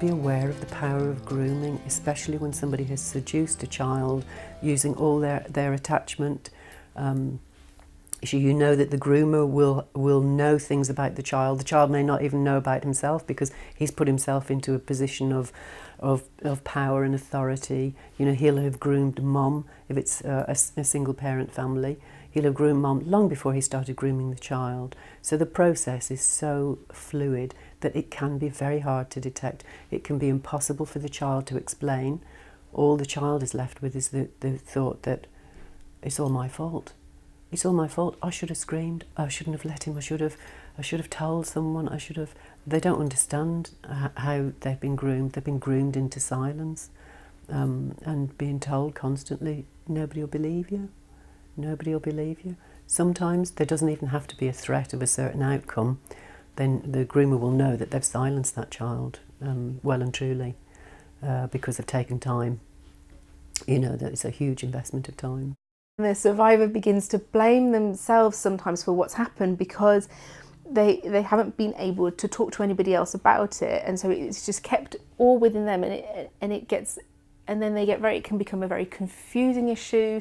be aware of the power of grooming, especially when somebody has seduced a child using all their attachment. You know that the groomer will know things about the child. The child may not even know about himself because he's put himself into a position of power and authority. You know, he'll have groomed mum if it's a single parent family. He'll have groomed mum long before he started grooming the child. So the process is so fluid that it can be very hard to detect. It can be impossible for the child to explain. All the child is left with is the thought that it's all my fault. It's all my fault. I should have screamed. I shouldn't have let him. I should have told someone. They don't understand how they've been groomed. They've been groomed into silence, and being told constantly, nobody will believe you. Nobody will believe you. Sometimes there doesn't even have to be a threat of a certain outcome. Then the groomer will know that they've silenced that child well and truly because they've taken time. You know, that it's a huge investment of time. The survivor begins to blame themselves sometimes for what's happened because they haven't been able to talk to anybody else about it, and so it's just kept all within them, and then it can become a very confusing issue.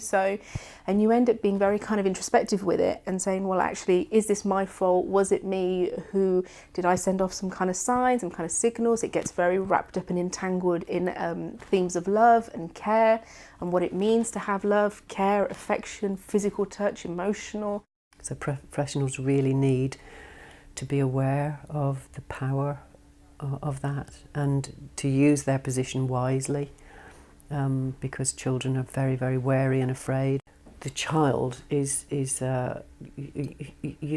And you end up being very kind of introspective with it and saying, well, actually, is this my fault? Was it me? Did I send off some kind of signs, some kind of signals? It gets very wrapped up and entangled in themes of love and care and what it means to have love, care, affection, physical touch, emotional. So professionals really need to be aware of the power of that and to use their position wisely. Because children are very, very wary and afraid. The child is you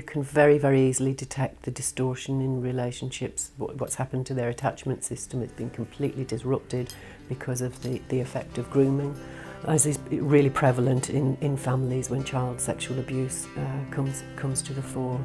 can very, very easily detect the distortion in relationships, what's happened to their attachment system. It's been completely disrupted because of the effect of grooming, as is really prevalent in families when child sexual abuse comes to the fore.